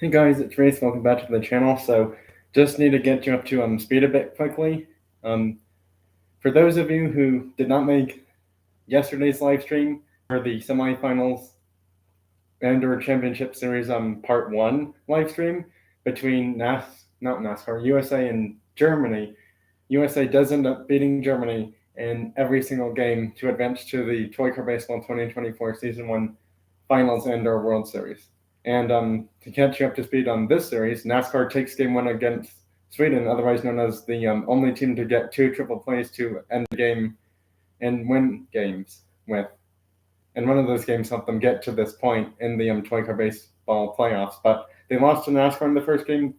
Hey guys, it's Race. Welcome back to the channel. So, just need to get you up to speed a bit quickly. Um, for those of you who did not make yesterday's live stream for the semifinals and/or championship series part one live stream between not NASCAR, USA and Germany. USA does end up beating Germany in every single game to advance to the Toy Car Baseball 2024 Season 1 Finals and/or World Series. And to catch you up to speed on this series, NASCAR takes game one against Sweden, otherwise known as the only team to get two triple plays to end the game and win games with. And one of those games helped them get to this point in the Toy Car Baseball playoffs. But they lost to NASCAR in the first game,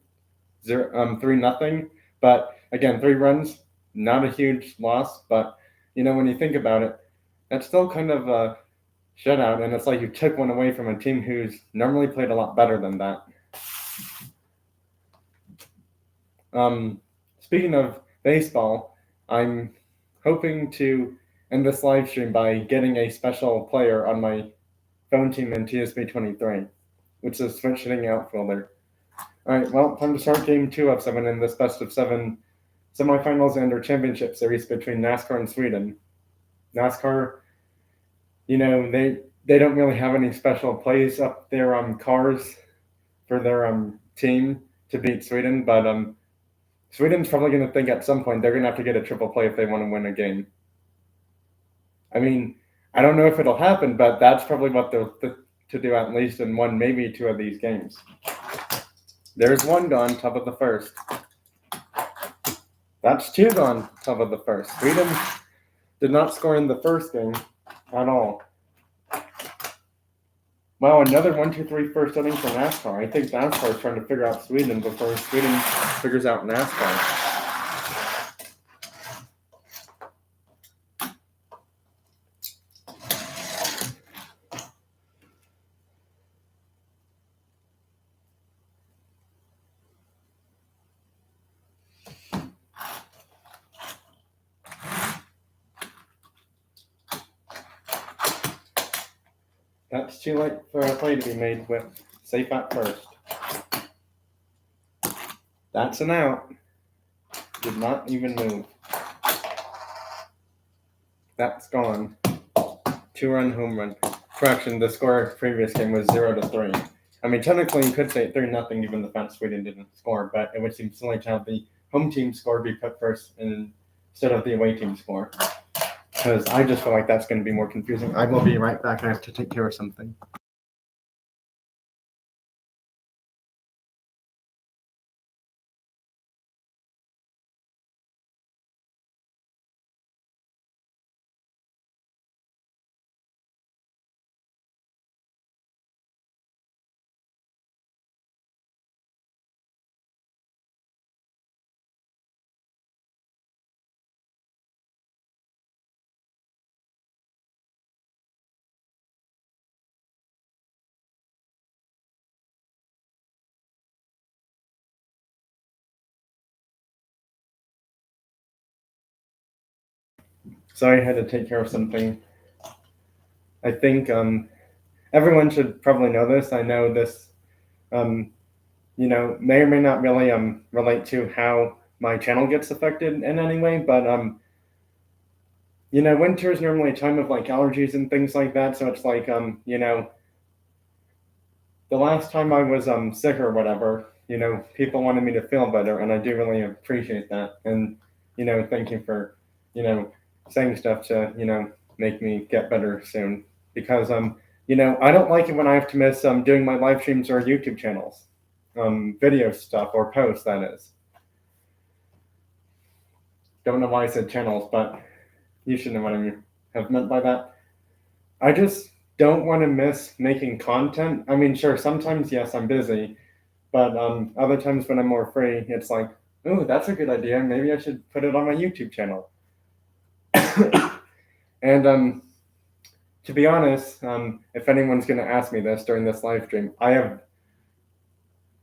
3-0. But again, 3 runs, not a huge loss. But when you think about it, that's still kind of a shutout, and it's like you took one away from a team who's normally played a lot better than that. Speaking of baseball, I'm hoping to end this live stream by getting a special player on my phone team in TSB 23, which is switch hitting outfielder. All right, well, time to start game 2 of 7 in this best of 7 semifinals and/or championship series between NASCAR and Sweden. NASCAR, they don't really have any special plays up their cars for their team to beat Sweden, but Sweden's probably going to think at some point they're going to have to get a triple play if they want to win a game. I mean, I don't know if it'll happen, but that's probably what they'll to do at least in one, maybe 2 of these games. There's 1 gone, top of the first. That's 2 gone, top of the first. Sweden did not score in the first game at all. Wow, another 1-2-3 first inning for NASCAR. I think NASCAR is trying to figure out Sweden before Sweden figures out NASCAR. That's too late for a play to be made with safe at first. That's an out. Did not even move. That's gone. 2-run home run. Correction, the score previous game was 0-3. I mean, technically you could say 3-0 even the fact Sweden didn't score, but it would seem silly to have the home team score be put first instead of the away team score. Because I just feel like that's going to be more confusing. I will be right back. I have to take care of something. Sorry, I had to take care of something. I think everyone should probably know this. I know this, may or may not really relate to how my channel gets affected in any way, but winter is normally a time of like allergies and things like that. So it's like the last time I was sick or whatever, people wanted me to feel better, and I do really appreciate that. And thank you for saying stuff to make me get better soon, because I don't like it when I have to miss doing my live streams or YouTube channels, video stuff or posts, that is. Don't know why I said channels, but you should know what I have meant by that. I just don't want to miss making content. I mean, sure, sometimes yes, I'm busy, but other times when I'm more free, it's like, oh, that's a good idea. Maybe I should put it on my YouTube channel. And to be honest, if anyone's going to ask me this during this live stream, I am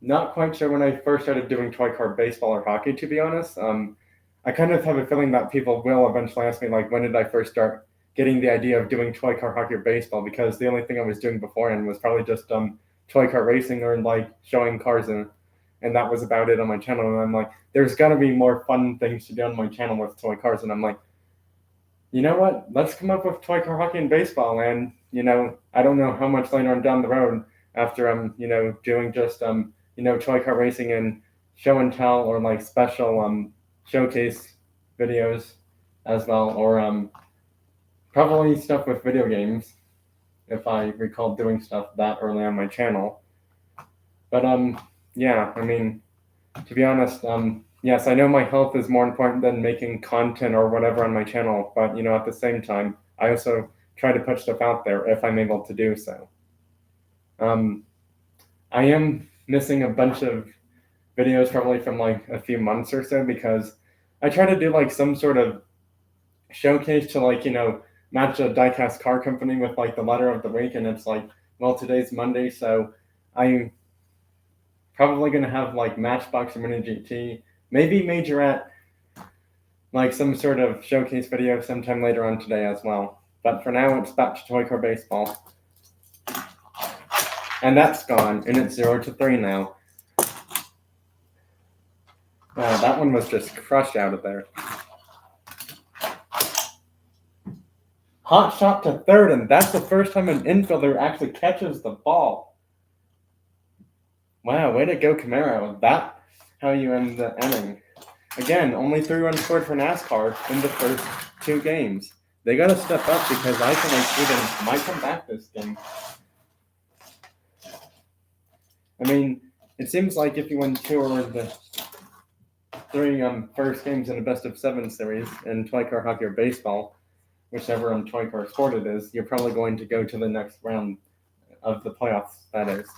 not quite sure when I first started doing toy car baseball or hockey, to be honest. I kind of have a feeling that people will eventually ask me, like, when did I first start getting the idea of doing toy car hockey or baseball? Because the only thing I was doing beforehand was probably just toy car racing or like showing cars and that was about it on my channel. And I'm like, there's got to be more fun things to do on my channel with toy cars. And I'm like, you know what? Let's come up with toy car hockey and baseball. And I don't know how much later on down the road after I'm doing just toy car racing and show and tell or like special showcase videos as well, or probably stuff with video games if I recall doing stuff that early on my channel. But yeah, I mean, to be honest, yes, I know my health is more important than making content or whatever on my channel, but at the same time, I also try to put stuff out there if I'm able to do so. I am missing a bunch of videos probably from like a few months or so because I try to do like some sort of showcase to like match a diecast car company with like the letter of the week, and it's like, well, today's Monday, so I'm probably gonna have like Matchbox or Mini GT, maybe Majorette, like some sort of showcase video sometime later on today as well. But for now, it's back to toy car baseball. And that's gone, and it's 0-3 now. That one was just crushed out of there. Hot shot to third, and that's the first time an infielder actually catches the ball. Wow, way to go, Camaro. That's how you end the inning. Again, only 3 runs scored for NASCAR in the first 2 games. They got to step up because I feel like Sweden might come back this game. I mean, it seems like if you win 2 of the 3 first games in a best-of-7 series in toy car hockey or baseball, whichever toy car sport it is, you're probably going to go to the next round of the playoffs, that is.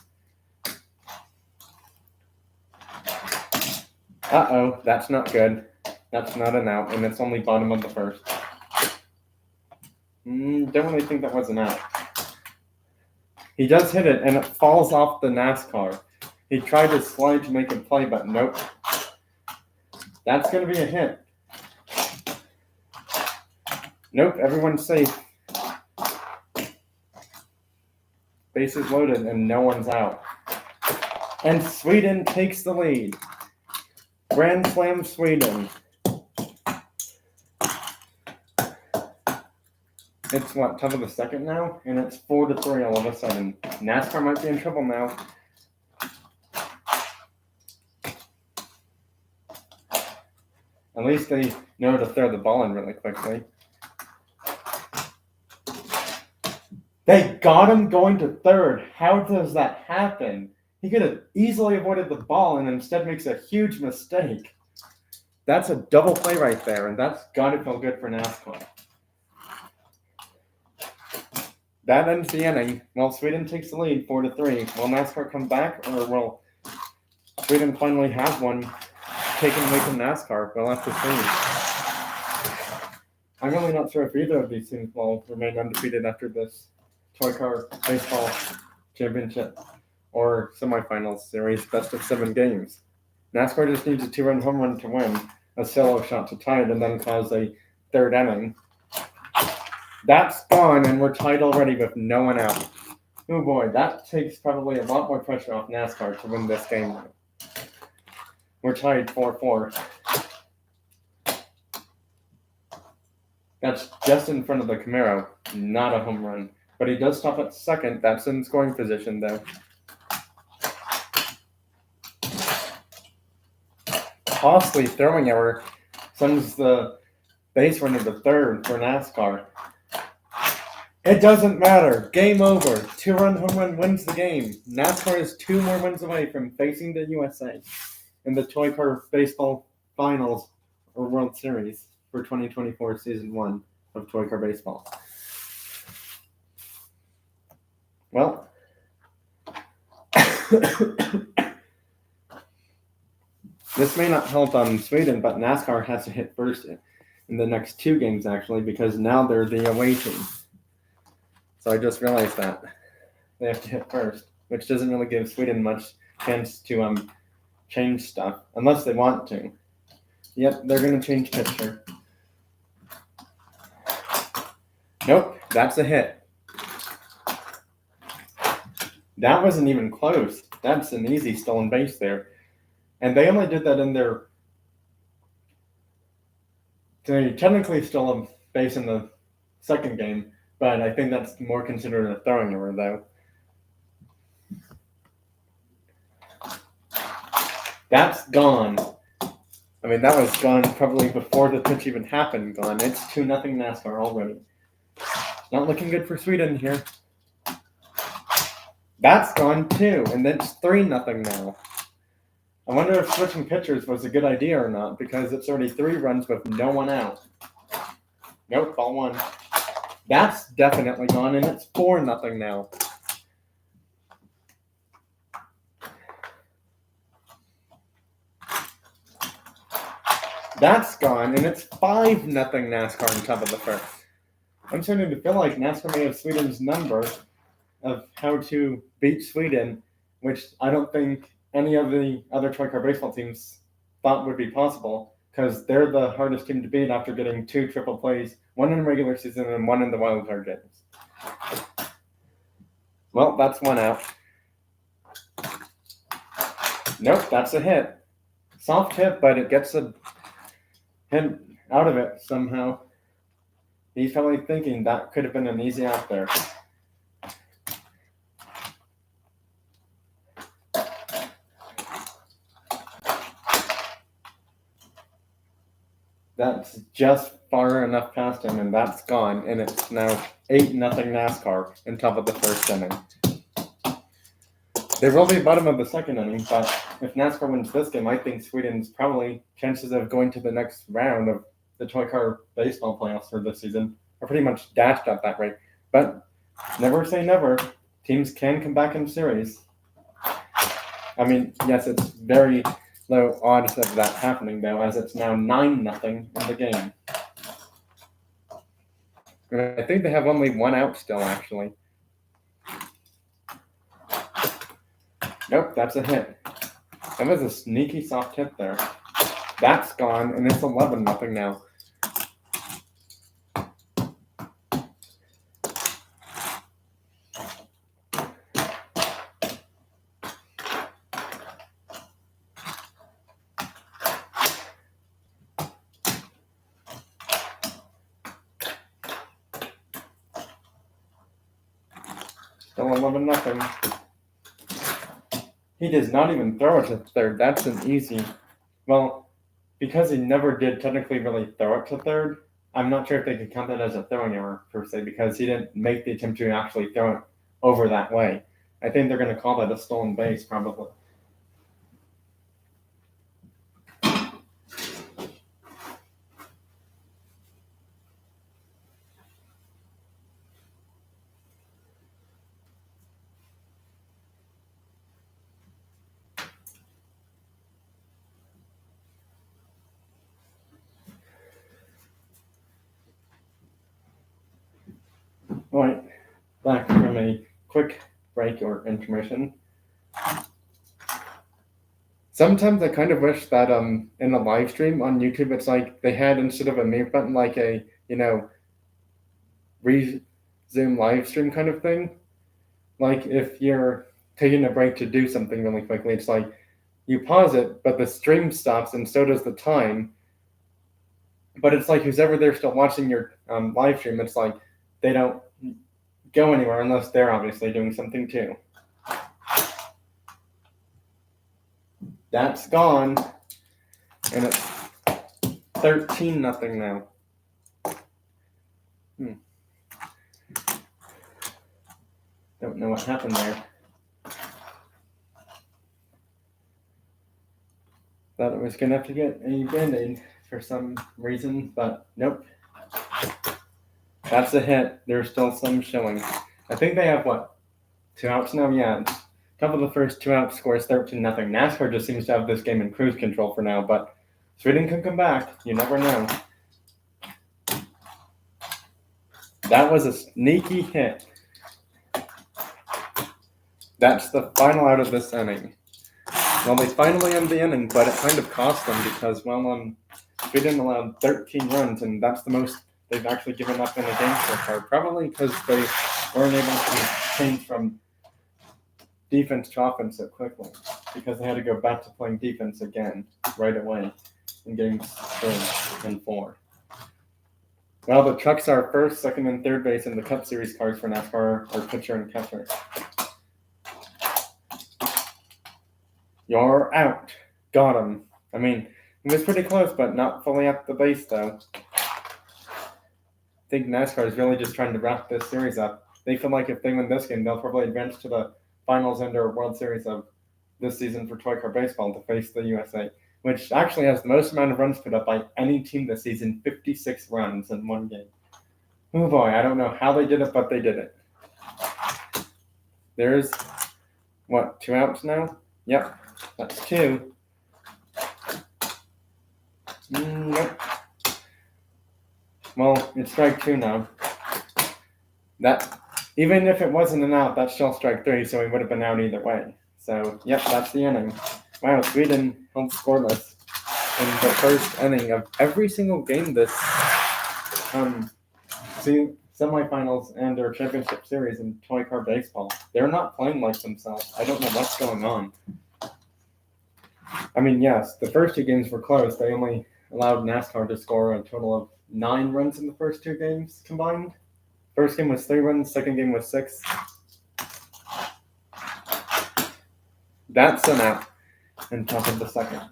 Uh-oh, that's not good. That's not an out, and it's only bottom of the first. Don't really think that was an out. He does hit it, and it falls off the NASCAR. He tried to slide to make a play, but nope. That's going to be a hit. Nope, everyone's safe. Bases loaded, and no one's out. And Sweden takes the lead. Grand Slam Sweden. It's what, top of the second now? And it's 4-3 all of a sudden. NASCAR might be in trouble now. At least they know to throw the ball in really quickly. They got him going to third. How does that happen? He could have easily avoided the ball and instead makes a huge mistake. That's a double play right there, and that's got to feel good for NASCAR. That ends the inning. Well, Sweden takes the lead 4-3. Will NASCAR come back, or will Sweden finally have one taken away from NASCAR? We'll have to see. I'm really not sure if either of these teams will remain undefeated after this toy car baseball championship or semifinals series, best-of-7 games. NASCAR just needs a 2-run home run to win, a solo shot to tie it, and then cause a third inning. That's gone, and we're tied already with no one out. Oh boy, that takes probably a lot more pressure off NASCAR to win this game. We're tied 4-4. That's just in front of the Camaro, not a home run. But he does stop at second. That's in scoring position, though. Costly throwing error sends the base runner to third for NASCAR. It doesn't matter. Game over. 2-run home run wins the game. NASCAR is 2 more wins away from facing the USA in the Toy Car Baseball Finals or World Series for 2024 Season 1 of Toy Car Baseball. Well, this may not help Sweden, but NASCAR has to hit first in the next 2 games, actually, because now they're the away team. So I just realized that they have to hit first, which doesn't really give Sweden much chance to change stuff, unless they want to. Yep, they're going to change pitcher. Nope, that's a hit. That wasn't even close. That's an easy stolen base there. And they only did that in their. They technically stole a base in the second game, but I think that's more considered a throwing error, though. That's gone. I mean, that was gone probably before the pitch even happened. Gone. It's 2-0 NASCAR already. Not looking good for Sweden here. That's gone too, and it's 3-0 now. I wonder if switching pitchers was a good idea or not, because it's already 3 runs with no one out. Nope, ball 1. That's definitely gone, and it's 4-0 now. That's gone, and it's 5-0 NASCAR on top of the first. I'm starting to feel like NASCAR may have Sweden's number of how to beat Sweden, which I don't think any of the other Toy Car baseball teams thought would be possible, because they're the hardest team to beat after getting 2 triple plays, 1 in the regular season and 1 in the wild card games. Well, that's 1 out. Nope, that's a hit. Soft hit, but it gets a hit out of it somehow. He's probably thinking that could have been an easy out there. That's just far enough past him, and that's gone, and it's now 8-0 NASCAR on top of the first inning. They will be bottom of the second inning, but if NASCAR wins this game, I think Sweden's probably chances of going to the next round of the Toy Car baseball playoffs for this season are pretty much dashed at that rate. But never say never. Teams can come back in series. I mean, yes, it's very low odds of that happening, though, as it's now 9-0 in the game. And I think they have only 1 out still, actually. Nope, that's a hit. That was a sneaky soft hit there. That's gone, and it's 11-0 now. Still 11-0. He does not even throw it to third. That's an easy. Well, because he never did technically really throw it to third, I'm not sure if they could count that as a throwing error per se, because he didn't make the attempt to actually throw it over that way. I think they're going to call that a stolen base, probably. All right, back from a quick break or intermission. Sometimes I kind of wish that in the live stream on YouTube, it's like they had, instead of a mute button, like a, resume live stream kind of thing. Like if you're taking a break to do something really quickly, it's like you pause it, but the stream stops and so does the time. But it's like who's ever there still watching your live stream, it's like they don't go anywhere unless they're obviously doing something too. That's gone, and it's 13-0 now. Don't know what happened there. Thought it was gonna have to get a Band-Aid for some reason, but nope. That's a hit. There's still some showing. I think they have, 2 outs now? Yeah. Top of the first 2 outs scores 13-0. NASCAR just seems to have this game in cruise control for now, but Sweden can come back. You never know. That was a sneaky hit. That's the final out of this inning. Well, they finally end the inning, but it kind of cost them because, Sweden allowed 13 runs, and that's the most they've actually given up in a game so far. Probably because they weren't able to change from defense to offense so quickly because they had to go back to playing defense again right away in games 3 and 4. Well, the trucks are first, second, and third base in the Cup Series cars for NASCAR are pitcher and catcher. You're out. Got him. I mean, it was pretty close, but not fully at the base, though. I think NASCAR is really just trying to wrap this series up. They feel like if they win this game, they'll probably advance to the finals and/or World Series of this season for Toy Car Baseball to face the USA, which actually has the most amount of runs put up by any team this season, 56 runs in one game. Oh boy, I don't know how they did it, but they did it. There's, 2 outs now? Yep, that's 2. Nope. Well, it's strike 2 now. That, even if it wasn't an out, that's still strike 3, so he would have been out either way. So, yep, that's the inning. Wow, Sweden held scoreless in the first inning of every single game this semifinals and or championship series in Toy Car Baseball. They're not playing like themselves. I don't know what's going on. I mean, yes, the first 2 games were close. They only allowed NASCAR to score a total of 9 runs in the first 2 games combined. First game was 3 runs, second game was 6. That's an out in top of the second.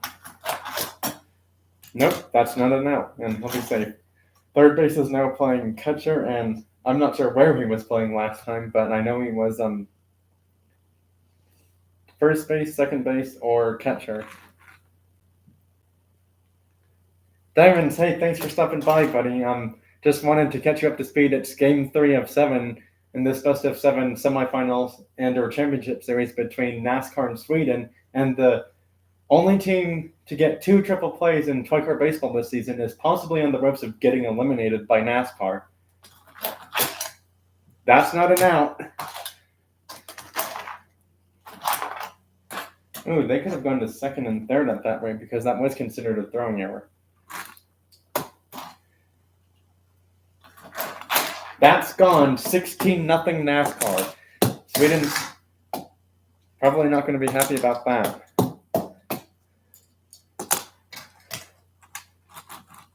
Nope, that's not an out, and he'll be safe. Third base is now playing catcher, and I'm not sure where he was playing last time, but I know he was first base, second base, or catcher. Diamonds, hey, thanks for stopping by, buddy. Just wanted to catch you up to speed. It's game 3 of 7 in this best of 7 semifinals and or championship series between NASCAR and Sweden, and the only team to get 2 triple plays in Toy Car Baseball this season is possibly on the ropes of getting eliminated by NASCAR. That's not an out. Ooh, they could have gone to second and third at that rate because that was considered a throwing error. That's gone 16-0 NASCAR. Sweden's probably not going to be happy about that.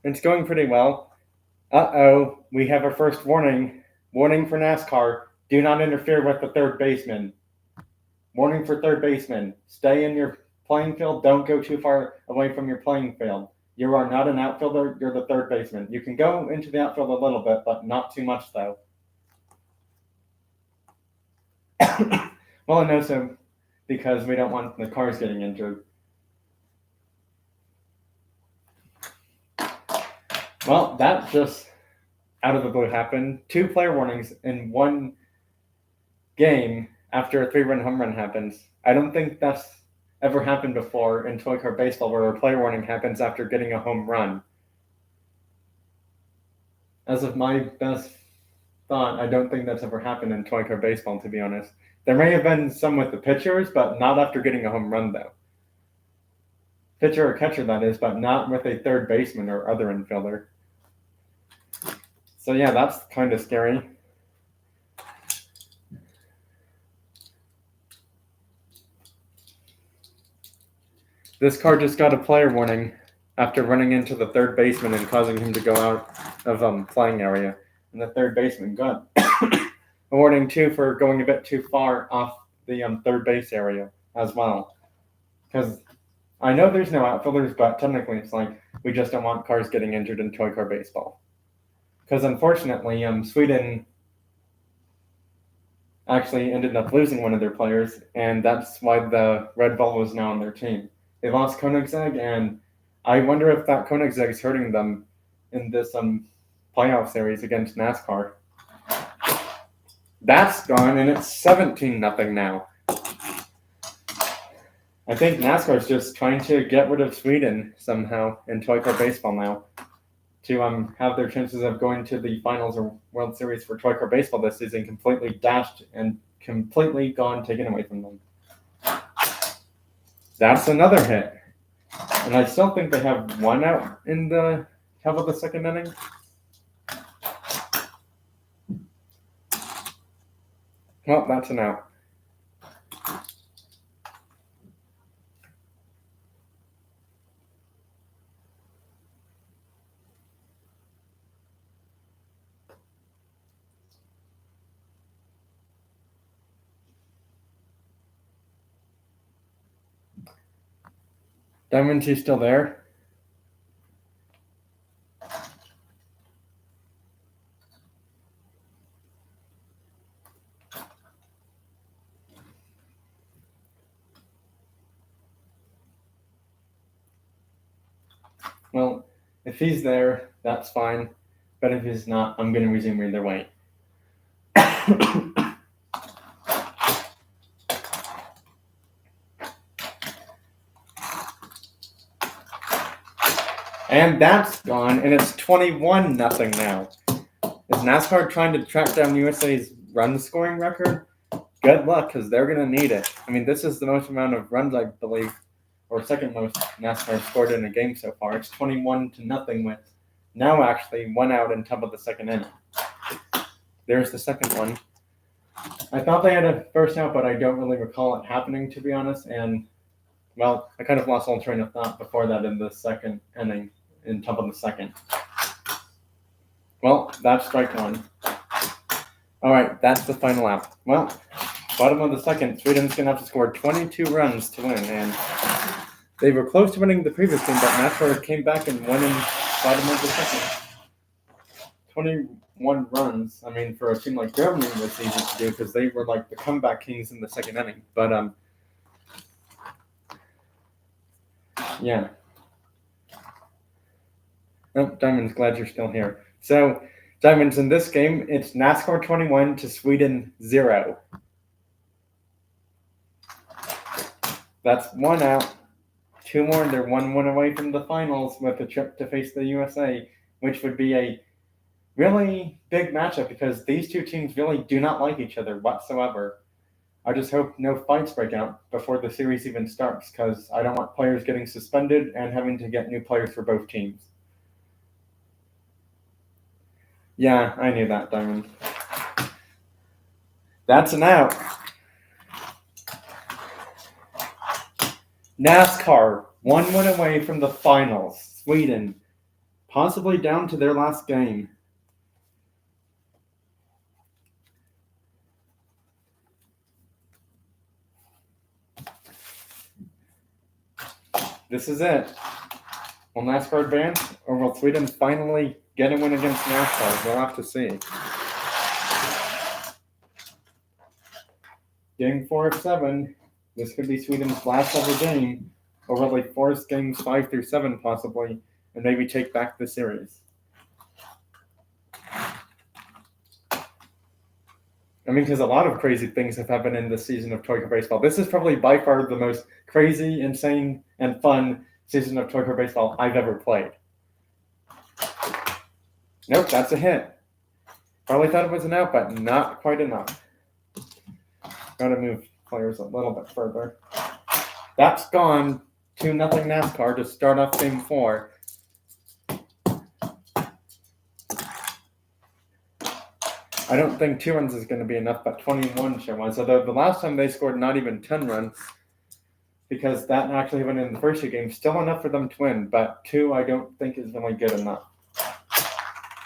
It's going pretty well. Uh-oh, we have our first warning. Warning for NASCAR. Do not interfere with the third baseman. Warning for third baseman. Stay in your playing field. Don't go too far away from your playing field. You are not an outfielder. You're the third baseman. You can go into the outfield a little bit, but not too much, though. Well, I know so because we don't want the cars getting injured. Well, that just out of the blue happened. 2 player warnings in one game after a 3-run home run happens. I don't think that's ever happened before in Toy Car Baseball where a player warning happens after getting a home run. As of my best thought, I don't think that's ever happened in Toy Car Baseball, to be honest. There may have been some with the pitchers, but not after getting a home run, though. Pitcher or catcher, that is, but not with a third baseman or other infielder. So yeah, that's kind of scary. This car just got a player warning after running into the third baseman and causing him to go out of playing area. And the third baseman got a warning too for going a bit too far off the third base area as well. Because I know there's no outfielders, but technically it's like we just don't want cars getting injured in Toy Car Baseball. Because unfortunately, Sweden actually ended up losing one of their players, and that's why the Red Volvo is now on their team. They lost Koenigsegg, and I wonder if that Koenigsegg is hurting them in this playoff series against NASCAR. That's gone, and it's 17-0 now. I think NASCAR is just trying to get rid of Sweden somehow in Toy Car Baseball now to have their chances of going to the finals or World Series for Toy Car Baseball this season completely dashed and completely gone, taken away from them. That's another hit. And I still think they have 1 out in the top of the second inning. Well, that's an out. Diamond, you still there? Well, if he's there, that's fine. But if he's not, I'm going to resume either way. And that's gone, and it's 21-0 now. Is NASCAR trying to track down USA's run scoring record? Good luck, because they're going to need it. I mean, this is the most amount of runs, I believe, or second most NASCAR scored in a game so far. It's 21-0 with now actually 1 out in top of the second inning. There's the second one. I thought they had a first out, but I don't really recall it happening, to be honest. And, well, I kind of lost all train of thought before that in the second inning, in top of the second. Well, that's strike one. All right, that's the final out. Well, bottom of the second, Sweden's going to have to score 22 runs to win. And they were close to winning the previous game, but NASCAR came back and won in bottom of the second. 21 runs. I mean, for a team like Germany, was easy to do because they were like the comeback kings in the second inning. But, yeah. Oh, Diamond's glad you're still here. So, Diamonds, in this game, it's NASCAR 21 to Sweden 0. That's 1 out. 2 more, and they're 1-1 away from the finals with a trip to face the USA, which would be a really big matchup because these two teams really do not like each other whatsoever. I just hope no fights break out before the series even starts because I don't want players getting suspended and having to get new players for both teams. Yeah, I knew that, Diamond. That's an out. NASCAR, 1-1 away from the finals. Sweden, possibly down to their last game. This is it. Will NASCAR advance, or will Sweden finally get a win against NASCAR? We'll have to see. Game 4 of 7. This could be Sweden's last ever game, or will they force games 5 through 7 possibly, and maybe take back the series? I mean, because a lot of crazy things have happened in this season of Toy Car Baseball. This is probably by far the most crazy, insane, and fun season of Toy Car Baseball I've ever played. Nope, that's a hit. Probably thought it was an out, but not quite enough. Gotta move players a little bit further. That's gone. 2-0 NASCAR to start off game 4. I don't think 2 runs is going to be enough, but 21 sure was. Although the last time they scored not even 10 runs, because that actually went in the first 2 games, still enough for them to win, but 2 I don't think is really good enough.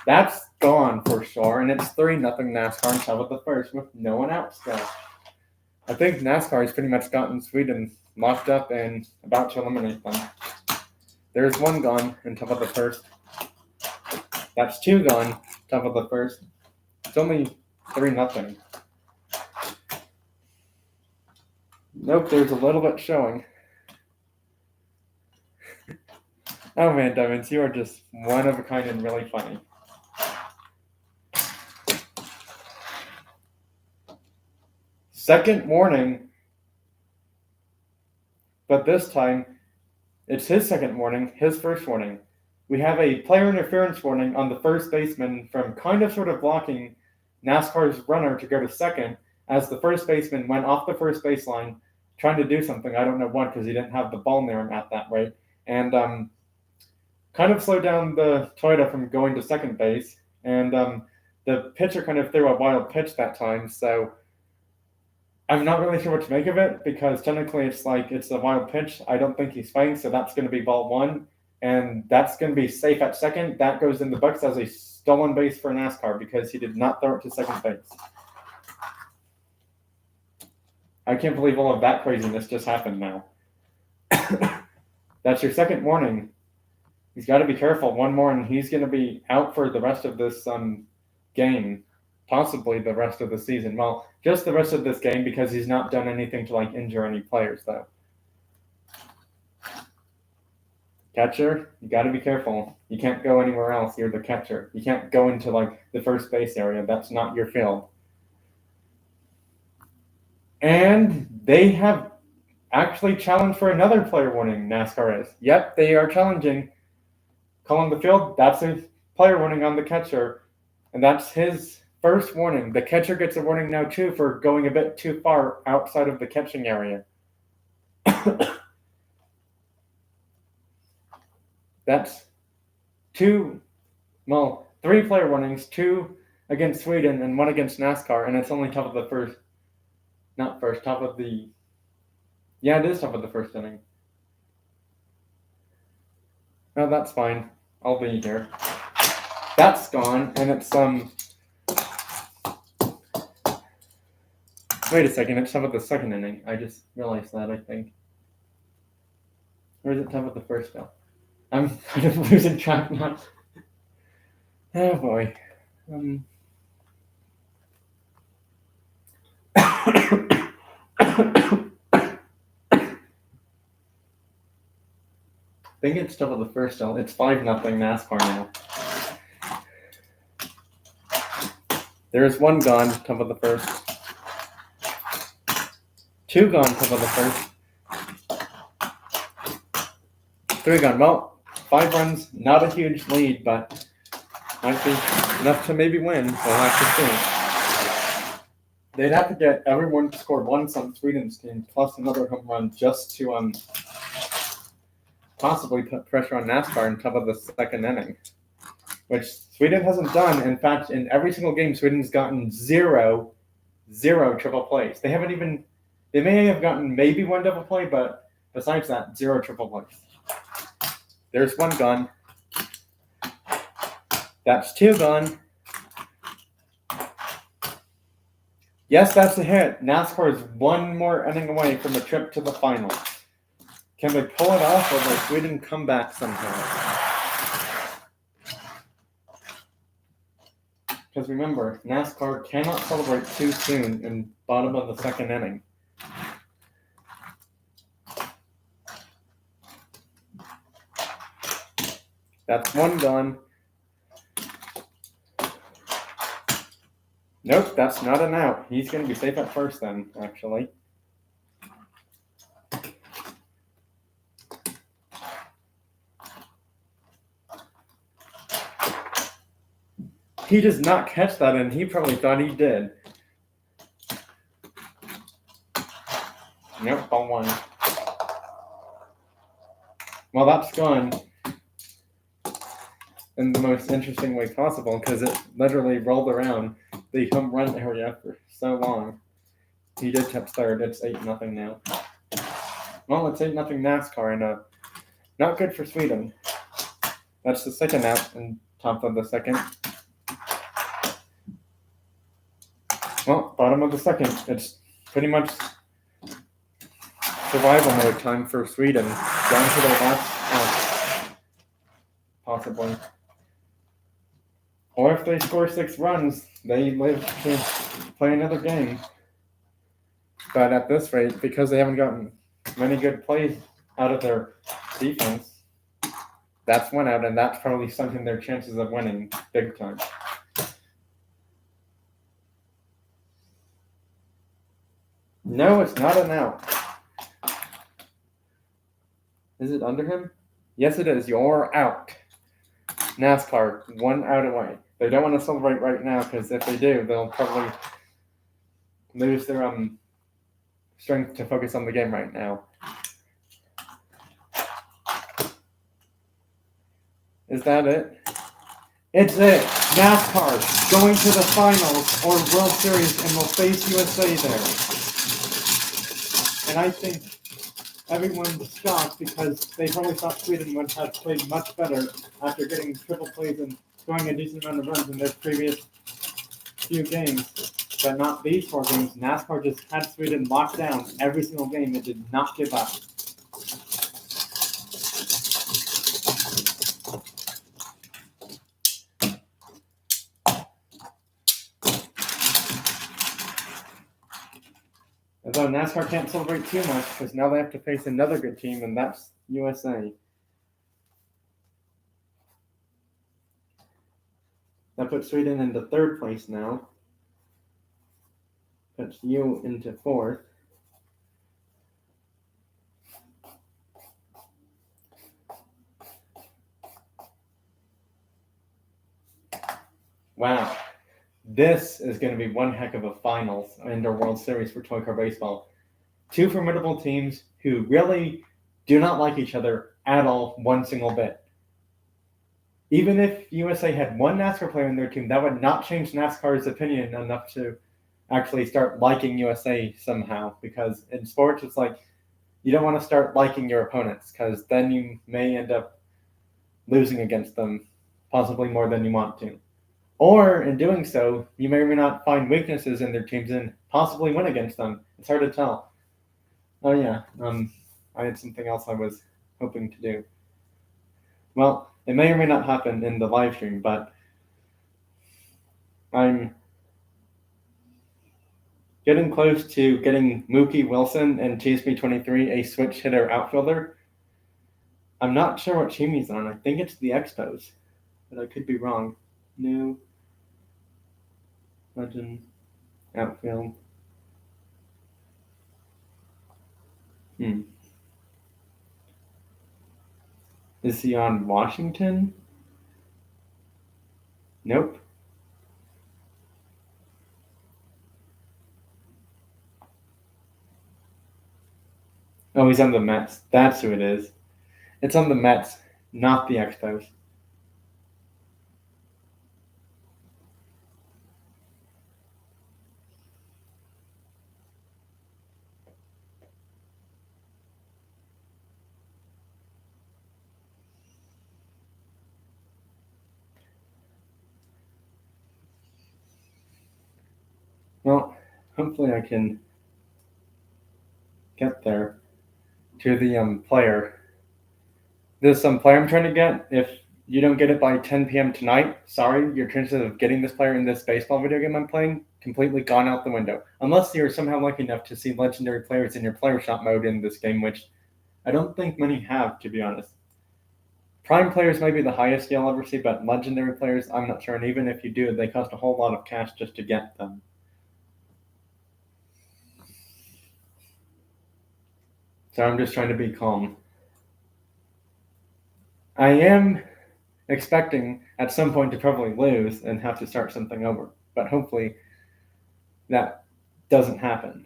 That's gone for sure, and it's 3-0 NASCAR on top of the first with no one out still. I think NASCAR has pretty much gotten Sweden locked up and about to eliminate them. There's 1 gone in top of the first. That's 2 gone top of the first. It's only 3-0. Nope, there's a little bit showing. Oh man, Diamonds, you are just one of a kind and really funny. Second warning, but this time it's his second warning, his first warning. We have a player interference warning on the first baseman from kind of sort of blocking NASCAR's runner to go to second as the first baseman went off the first baseline trying to do something. I don't know what, because he didn't have the ball near him at that rate. And kind of slowed down the Toyota from going to second base. And the pitcher kind of threw a wild pitch that time. So I'm not really sure what to make of it because technically it's a wild pitch. I don't think he's swinging, so that's going to be ball 1. And that's going to be safe at second. That goes in the books as a stolen base for NASCAR because he did not throw it to second base. I can't believe all of that craziness just happened now. That's your second warning. He's got to be careful. One more, and he's going to be out for the rest of this game, possibly the rest of the season. Well, just the rest of this game because he's not done anything to injure any players though. Catcher, you got to be careful. You can't go anywhere else. You're the catcher. You can't go into the first base area. That's not your field. And they have actually challenged for another player warning, NASCAR is. Yep, they are challenging. Calling the field, that's a player warning on the catcher. And that's his first warning. The catcher gets a warning now, too, for going a bit too far outside of the catching area. That's three player warnings, 2 against Sweden and 1 against NASCAR, and it's only top of the first. Not first, top of the. Yeah, it is top of the first inning. No, that's fine. I'll be here. That's gone, and it's Wait a second, it's top of the second inning. I just realized that, I think. Or is it top of the first now? I'm kind of losing track now. Oh boy. I think it's top of the first still. It's 5-0 NASCAR now. There is 1 gone, top of the first. 2 gone, top of the first. 3 gone. Well, 5 runs, not a huge lead, but might be enough to maybe win. We'll have to see. They'd have to get everyone to score once on Sweden's team, plus another home run just to possibly put pressure on NASCAR on top of the second inning, which Sweden hasn't done. In fact, in every single game, Sweden's gotten zero triple plays. They may have gotten maybe 1 double play, but besides that, 0 triple plays. There's 1 gone. That's 2 gone. Yes, that's a hit. NASCAR is 1 more inning away from a trip to the final. Can they pull it off, or will Sweden come back somehow? Because remember, NASCAR cannot celebrate too soon in bottom of the second inning. That's 1 gone. Nope, that's not an out. He's going to be safe at first then, actually. He does not catch that, and he probably thought he did. Nope, ball 1. Well, that's gone in the most interesting way possible, because it literally rolled around the home run area for so long. He did touch third. It's 8-0 now. Well, it's 8-0 NASCAR, and not good for Sweden. That's the second out in top of the second. Well, bottom of the second. It's pretty much survival mode time for Sweden. Down to their last out, possibly. Or if they score 6 runs, they live to play another game. But at this rate, because they haven't gotten many good plays out of their defense, that's 1 out, and that's probably sunken their chances of winning big time. No, it's not an out. Is it under him? Yes, it is. You're out. NASCAR, 1 out away. They don't want to celebrate right now, because if they do, they'll probably lose their strength to focus on the game right now. Is that it? It's it. NASCAR going to the finals or World Series, and will face USA there. And I think everyone's shocked, because they probably thought Sweden would have played much better after getting triple plays and scoring a decent amount of runs in their previous few games. But not these 4 games. NASCAR just had Sweden locked down every single game and did not give up. Although NASCAR can't celebrate too much because now they have to face another good team, and that's USA. That puts Sweden into third place now. Puts you into fourth. Wow. This is going to be one heck of a finals and a World Series for Toy Car Baseball. Two formidable teams who really do not like each other at all, one single bit. Even if USA had one NASCAR player in their team, that would not change NASCAR's opinion enough to actually start liking USA somehow. Because in sports, it's like you don't want to start liking your opponents because then you may end up losing against them, possibly more than you want to. Or in doing so, you may or may not find weaknesses in their teams and possibly win against them. It's hard to tell. Oh yeah, I had something else I was hoping to do. Well, it may or may not happen in the live stream, but I'm getting close to getting Mookie Wilson and TSP23 a switch hitter outfielder. I'm not sure what team he's on. I think it's the Expos, but I could be wrong. New Legend outfield. Is he on Washington? Nope. Oh, he's on the Mets. That's who it is. It's on the Mets, not the Expos. Well, hopefully I can get there to the player. There's some player I'm trying to get. If you don't get it by 10 p.m. tonight, sorry, your chances of getting this player in this baseball video game I'm playing completely gone out the window. Unless you're somehow lucky enough to see legendary players in your player shop mode in this game, which I don't think many have, to be honest. Prime players may be the highest you'll ever see, but legendary players, I'm not sure. And even if you do, they cost a whole lot of cash just to get them. So I'm just trying to be calm. I am expecting at some point to probably lose and have to start something over, but hopefully that doesn't happen.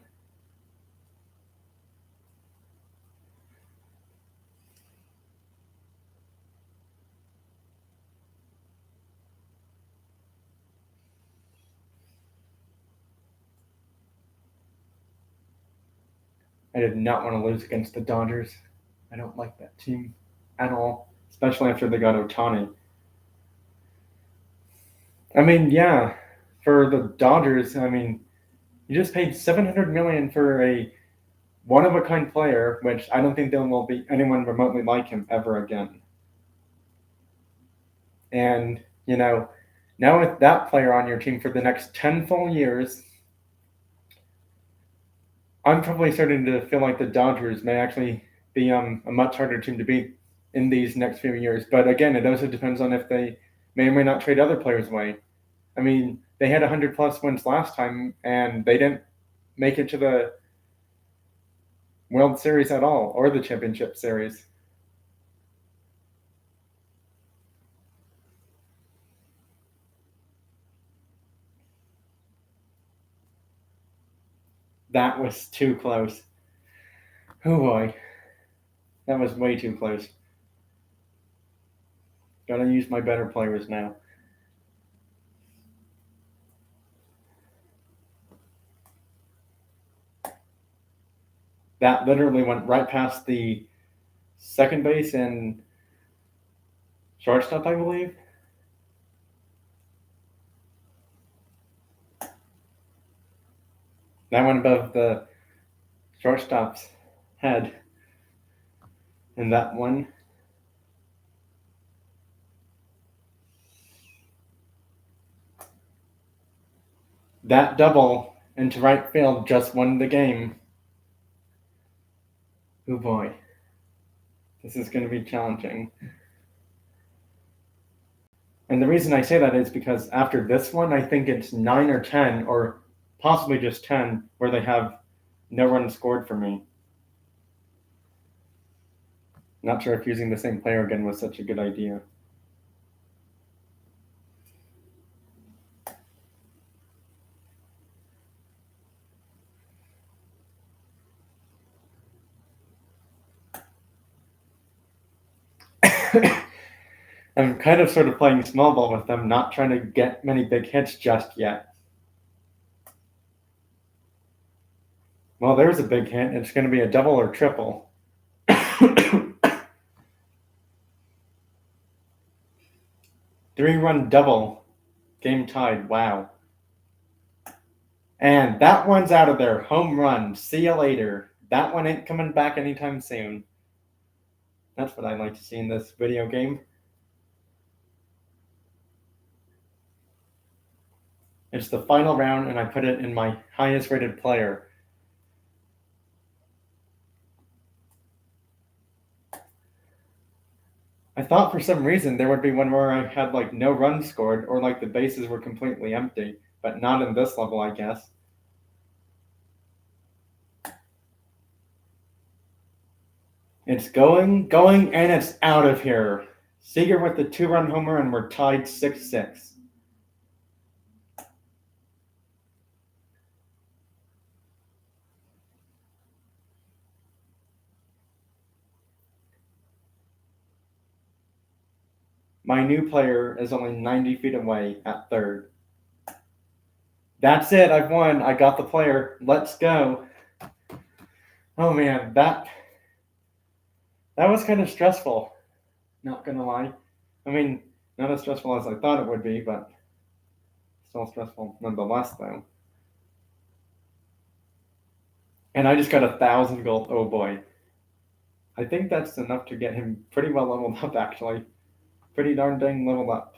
I did not want to lose against the Dodgers. I don't like that team at all, especially after they got Ohtani. I mean, yeah, for the Dodgers, I mean, you just paid $700 million for a one-of-a-kind player, which I don't think there will be anyone remotely like him ever again. And, now with that player on your team for the next 10 full years, I'm probably starting to feel like the Dodgers may actually be a much harder team to beat in these next few years. But again, it also depends on if they may or may not trade other players away. I mean, they had 100+ wins last time, and they didn't make it to the World Series at all, or the Championship Series. That was too close. Oh boy. That was way too close. Gotta use my better players now. That literally went right past the second base and shortstop, I believe. That went above the shortstop's head. And that one. That double into right field just won the game. Oh boy. This is going to be challenging. And the reason I say that is because after this one, I think it's 9 or 10, or possibly just 10, where they have no runs scored for me. Not sure if using the same player again was such a good idea. I'm kind of sort of playing small ball with them, not trying to get many big hits just yet. Well, there's a big hit. It's going to be a double or triple. 3-run double. Game tied. Wow. And that one's out of there. Home run. See you later. That one ain't coming back anytime soon. That's what I like to see in this video game. It's the final round, and I put it in my highest rated player. I thought for some reason there would be one where I had like no runs scored or like the bases were completely empty, but not in this level, I guess. It's going, and it's out of here. Seager with the 2-run homer, and we're tied 6-6. My new player is only 90 feet away at third. That's it. I've won. I got the player. Let's go. Oh man, that was kind of stressful. Not gonna lie. I mean, not as stressful as I thought it would be, but still stressful nonetheless, though. And I just got 1,000 gold. Oh boy. I think that's enough to get him pretty well leveled up, actually. Pretty darn dang leveled up.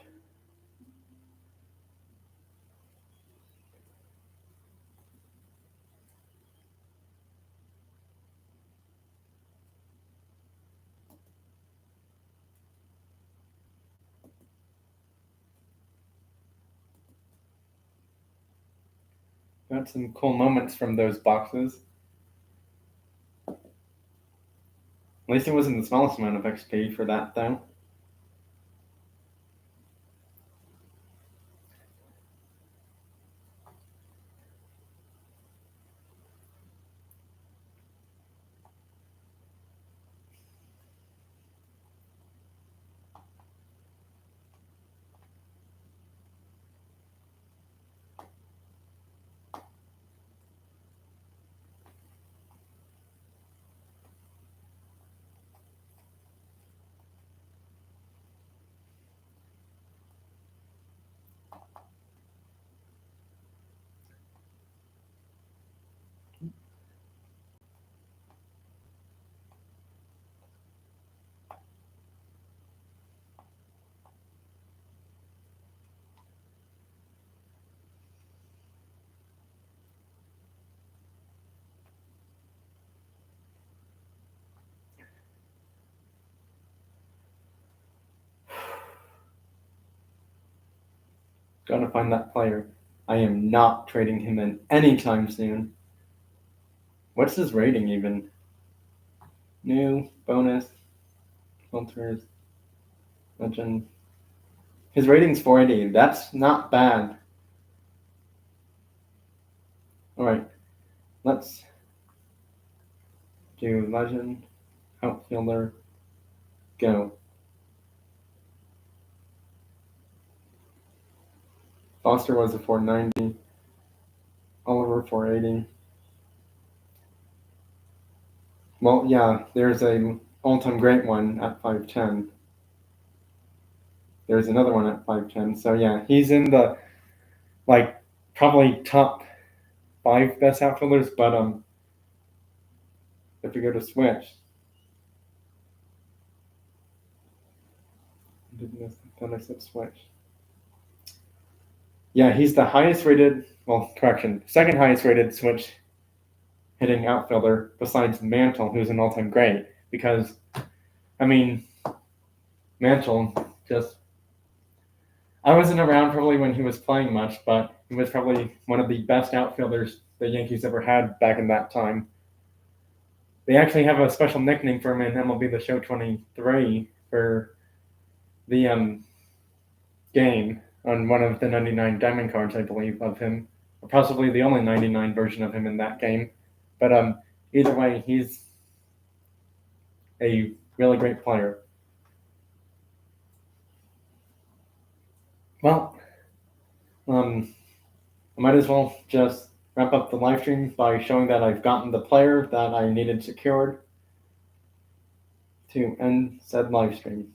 Got some cool moments from those boxes. At least it wasn't the smallest amount of XP for that, though. Gotta find that player. I am not trading him in anytime soon. What's his rating even? New, bonus, filters, legend. His rating's 480. That's not bad. Alright, let's do legend, outfielder, go. Foster was a 490. Oliver 480. Well, yeah, there's a all-time great one at 510. There's another one at 510. So yeah, he's in the like probably top 5 best outfielders. But if we go to switch, thought I said switch. Yeah, he's the highest rated. Well, correction, second highest rated switch hitting outfielder besides Mantle, who's an all-time great. Because, I mean, Mantle just. I wasn't around probably when he was playing much, but he was probably one of the best outfielders the Yankees ever had back in that time. They actually have a special nickname for him in MLB The Show 23 for the game on one of the 99 diamond cards, I believe, of him, or possibly the only 99 version of him in that game. But either way, he's a really great player. Well, I might as well just wrap up the live stream by showing that I've gotten the player that I needed secured to end said live stream.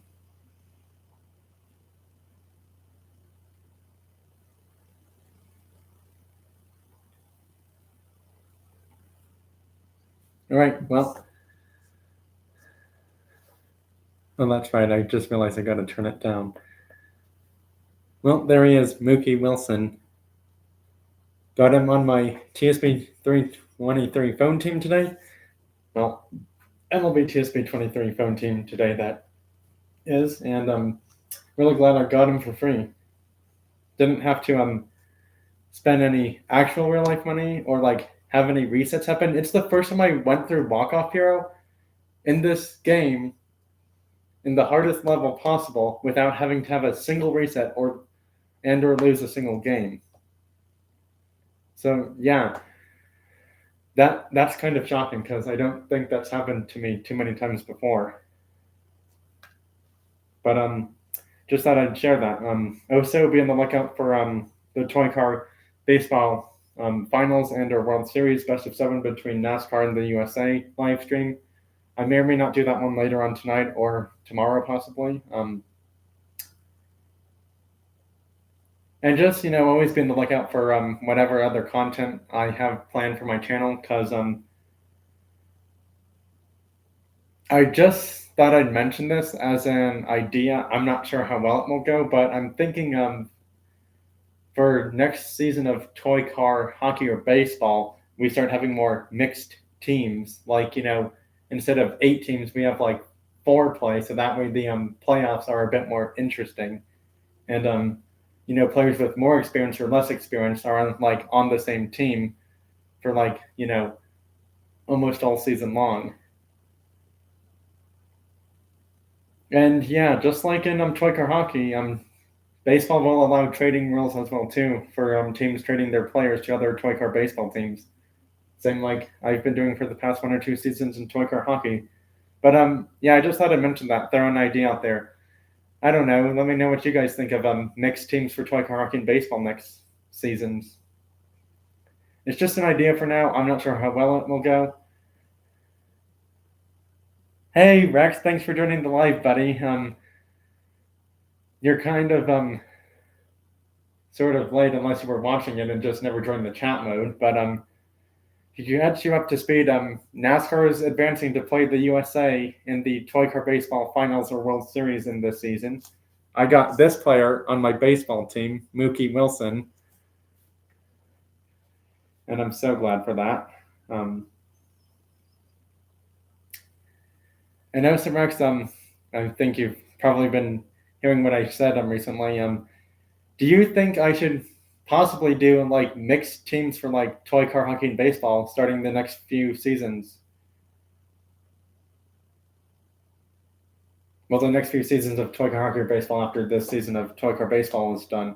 All right, well. Oh, that's right. I just realized I got to turn it down. Well, there he is, Mookie Wilson. Got him on my TSP 323 phone team today. Well, MLB TSP 23 phone team today, that is, and I'm really glad I got him for free. Didn't have to spend any actual real life money or like have any resets happen. It's the first time I went through Walk Off Hero in this game in the hardest level possible without having to have a single reset or lose a single game. So yeah, that's kind of shocking because I don't think that's happened to me too many times before. But just thought I'd share that. Also be on the lookout for the Toy Car Baseball finals and or World Series best of 7 between NASCAR and the USA live stream. I may or may not do that one later on tonight or tomorrow possibly. And just, always be on the lookout for whatever other content I have planned for my channel, because I just thought I'd mention this as an idea. I'm not sure how well it will go, but I'm thinking for next season of Toy Car Hockey or Baseball, we start having more mixed teams. Like, instead of 8 teams, we have like 4 play, so that way the playoffs are a bit more interesting. And players with more experience or less experience are on the same team for almost all season long. And yeah, just like in Toy Car Hockey, baseball will allow trading rules as well too for teams trading their players to other Toy Car baseball teams. Same like I've been doing for the past 1 or 2 seasons in Toy Car Hockey. But yeah, I just thought I'd mention that. Throw an idea out there. I don't know. Let me know what you guys think of mixed teams for Toy Car Hockey and baseball next seasons. It's just an idea for now. I'm not sure how well it will go. Hey Rex, thanks for joining the live, buddy. You're kind of sort of late unless you were watching it and just never joined the chat mode. But to catch you up to speed, NASCAR is advancing to play the USA in the Toy Car Baseball Finals or World Series in this season. I got this player on my baseball team, Mookie Wilson, and I'm so glad for that. And also, Rex, I think you've probably been hearing what I said recently. Do you think I should possibly do mixed teams for Toy Car Hockey and Baseball starting the next few seasons? Well, the next few seasons of Toy Car Hockey or Baseball after this season of Toy Car Baseball is done.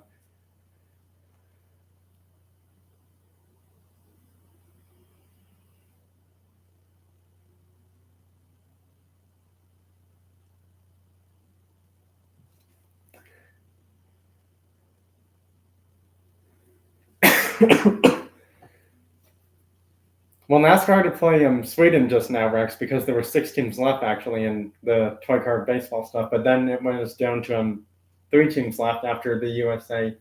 Well, NASCAR had to play Sweden just now, Rex, because there were 6 teams left actually in the Toy Car Baseball stuff. But then it was down to 3 teams left after the USA.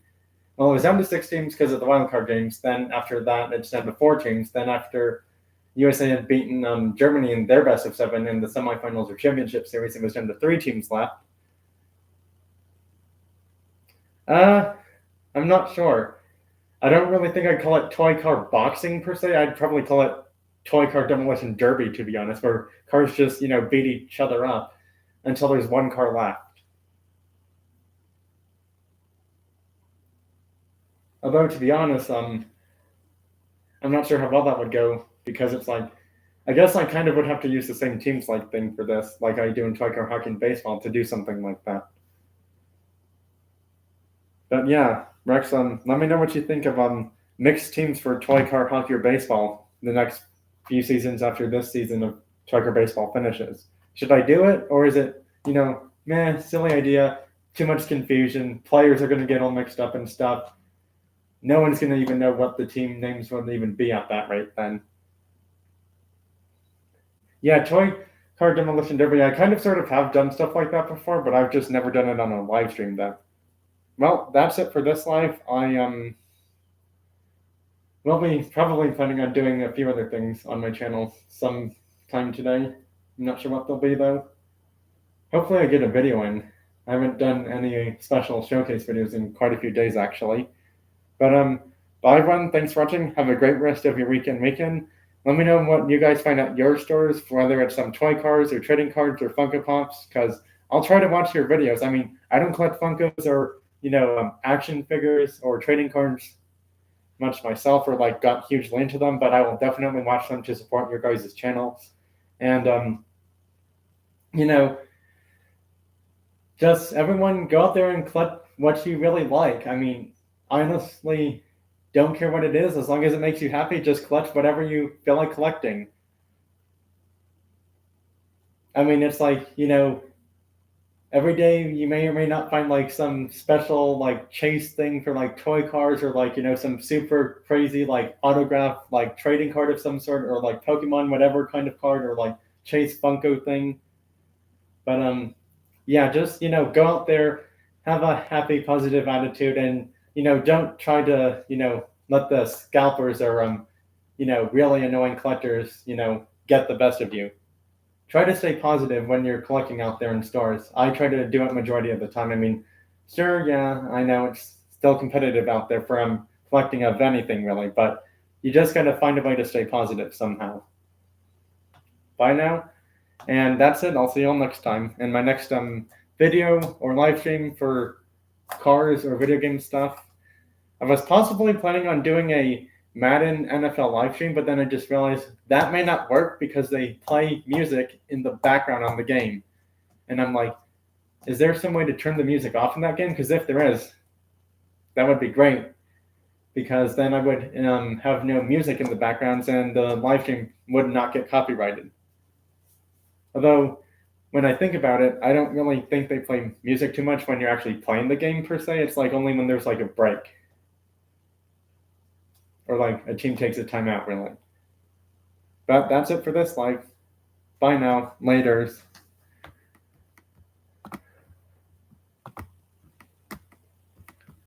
Well, it was down to 6 teams because of the wild card games. Then after that, it's down to 4 teams. Then after USA had beaten Germany in their best of 7 in the semifinals or championship series, it was down to 3 teams left. I'm not sure. I don't really think I'd call it Toy Car Boxing per se. I'd probably call it toy car demolition derby, to be honest, where cars just, beat each other up until there's one car left. Although, to be honest, I'm not sure how well that would go because it's like, I guess I kind of would have to use the same teams like thing for this, like I do in toy car hockey and baseball, to do something like that. But yeah, Rex, let me know what you think of mixed teams for toy car hockey or baseball the next few seasons after this season of toy car baseball finishes. Should I do it, or is it, man, silly idea, too much confusion, players are going to get all mixed up and stuff. No one's going to even know what the team names would even be at that rate then. Yeah, toy car demolition derby. I kind of sort of have done stuff like that before, but I've just never done it on a live stream though. Well, that's it for this live. I will be probably planning on doing a few other things on my channel sometime today. I'm not sure what they'll be though. Hopefully I get a video in. I haven't done any special showcase videos in quite a few days actually. But bye everyone. Thanks for watching. Have a great rest of your weekend. Let me know what you guys find at your stores, whether it's some toy cars or trading cards or Funko Pops, because I'll try to watch your videos. I mean, I don't collect Funkos or action figures or trading cards much myself, or like got hugely into them, but I will definitely watch them to support your guys' channels. And just everyone go out there and collect what you really like. I mean, honestly, don't care what it is as long as it makes you happy. Just collect whatever you feel like collecting. I mean, it's like, every day you may or may not find like some special like chase thing for like toy cars, or like, some super crazy like autograph like trading card of some sort, or like Pokemon whatever kind of card, or like Chase Funko thing. But yeah, just go out there, have a happy, positive attitude, and don't try to let the scalpers or really annoying collectors get the best of you. Try to stay positive when you're collecting out there in stores. I try to do it majority of the time. I mean, sure, yeah, I know it's still competitive out there for collecting of anything really, but you just gotta find a way to stay positive somehow. Bye now. And that's it. I'll see you all next time in my next video or live stream for cars or video game stuff. I was possibly planning on doing a Madden NFL live stream, but then I just realized that may not work because they play music in the background on the game. And I'm like, is there some way to turn the music off in that game? Because if there is, that would be great. Because then I would have no music in the backgrounds and the live stream would not get copyrighted. Although, when I think about it, I don't really think they play music too much when you're actually playing the game per se. It's like only when there's like a break. Or like a team takes a timeout, really. But that's it for this live. Bye now. Laters.